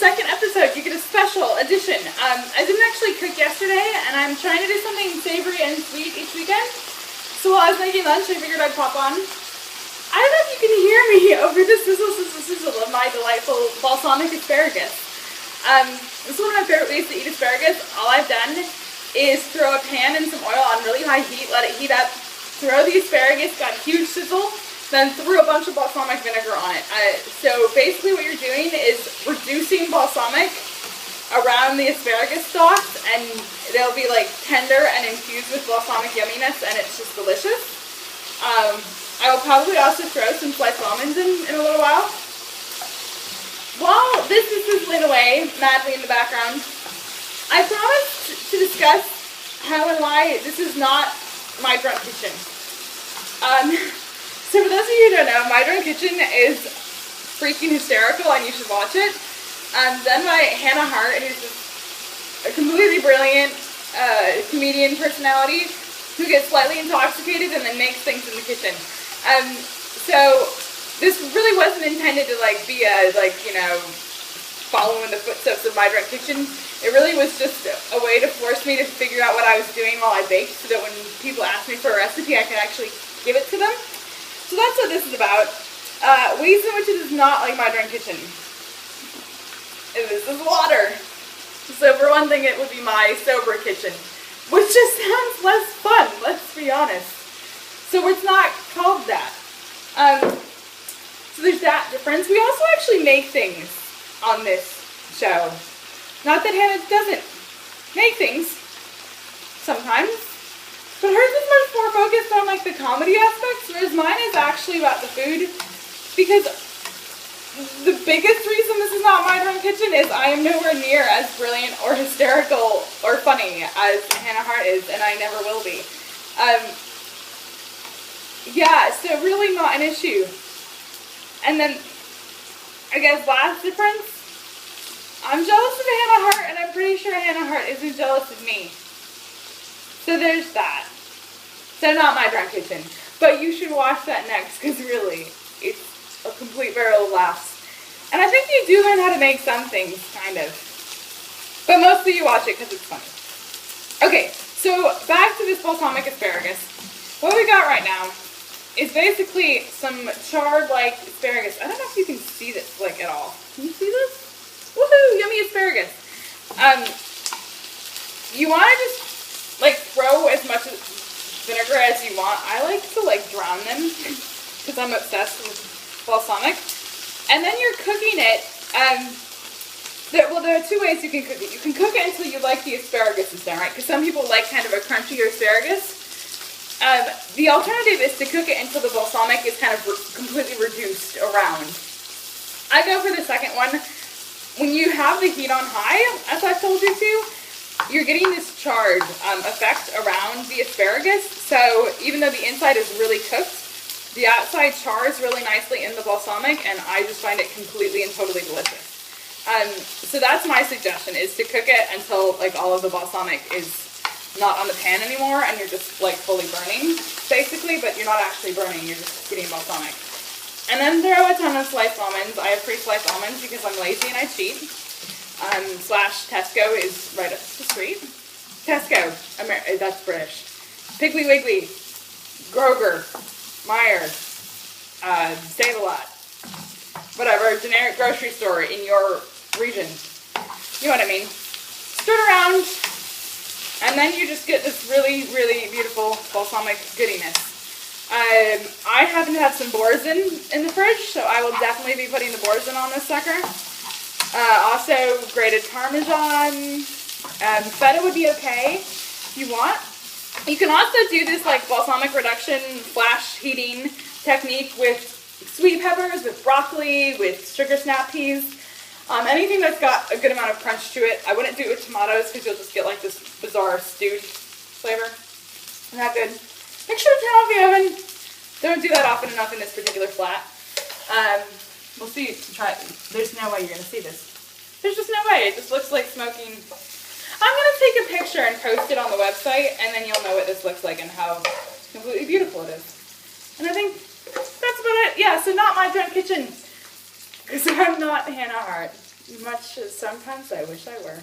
second episode. You get a special edition. I didn't actually cook yesterday, and I'm trying to do something savory and sweet each weekend. So while I was making lunch, I figured I'd pop on. I don't know if you can hear me over the sizzle, sizzle, sizzle of my delightful balsamic asparagus. This is one of my favorite ways to eat asparagus. All I've done is throw a pan and some oil on really high heat, let it heat up, throw the asparagus, got a huge sizzle, then threw a bunch of balsamic vinegar on it. So basically what you're doing is reducing balsamic around the asparagus stalks, and they'll be like tender and infused with balsamic yumminess, and it's just delicious. I will probably also throw some sliced almonds in a little while. While this is sizzling away madly in the background, I promised to discuss how and why this is not my drunk kitchen. So for those of you who don't know, My Drunk Kitchen is freaking hysterical and you should watch it. Done by Hannah Hart, who's a completely brilliant comedian personality who gets slightly intoxicated and then makes things in the kitchen. So this really wasn't intended to like be a following the footsteps of My Drunk Kitchen. It really was just a way to force me to figure out what I was doing while I baked, so that when people asked me for a recipe, I could actually give it to them. So that's what this is about. Ways in which it is not like My Drunk Kitchen. This is water. So for one thing, it would be my sober kitchen, which just sounds less fun, let's be honest. So it's not called that. So there's that difference. We also actually make things on this show. Not that Hannah doesn't make things sometimes, but hers is much more focused on like the comedy aspects, whereas mine is actually about the food. Because the biggest reason this is not My Drunk Kitchen is I am nowhere near as brilliant or hysterical or funny as Hannah Hart is, and I never will be. Yeah, so really not an issue. And then, I guess last difference, I'm jealous of Hannah Hart, and I'm pretty sure Hannah Hart isn't jealous of me. So there's that. So not My Drunk Kitchen. But you should watch that next, because really, it's a complete barrel of laughs. And I think you do learn how to make some things, kind of. But mostly you watch it because it's funny. Okay, so back to this balsamic asparagus. What we got right now is basically some charred, like, asparagus. I don't know if you can see this, like, at all. Can you see this? Woohoo! Yummy asparagus. You want to just, like, throw as much vinegar as you want. I like to, like, drown them because I'm obsessed with balsamic. And then you're cooking it. There are two ways you can cook it. You can cook it until you like the asparagus is done, right? Because some people like kind of a crunchier asparagus. The alternative is to cook it until the balsamic is kind of completely reduced around. I go for the second one. When you have the heat on high, as I've told you to, you're getting this charred effect around the asparagus. So even though the inside is really cooked, the outside chars really nicely in the balsamic, and I just find it completely and totally delicious. So that's my suggestion, is to cook it until like all of the balsamic is not on the pan anymore, and you're just like fully burning, basically, but you're not actually burning, you're just getting balsamic. And then throw a ton of sliced almonds. I have pre-sliced almonds because I'm lazy and I cheat. Slash Tesco is right up the street. Tesco, that's British. Piggly Wiggly, Kroger, Meyer, Save-A-Lot, whatever, generic grocery store in your region. You know what I mean. Stir it around, and then you just get this really, really beautiful balsamic goodiness. I happen to have some Boursin in the fridge, so I will definitely be putting the Boursin on this sucker. Also, grated parmesan. Feta would be okay if you want. You can also do this like balsamic reduction flash heating technique with sweet peppers, with broccoli, with sugar snap peas. Anything that's got a good amount of crunch to it. I wouldn't do it with tomatoes because you'll just get like this bizarre stewed flavor. Not good. Make sure to turn off the oven. Don't do that often enough in this particular flat. We'll see. Try it. There's no way you're going to see this. There's just no way. It just looks like smoking. I'm going to take a picture and post it on the website, and then you'll know what this looks like and how completely beautiful it is. And I think that's about it. Yeah, so not My Drunk Kitchen. Because I'm not Hannah Hart, much as sometimes I wish I were.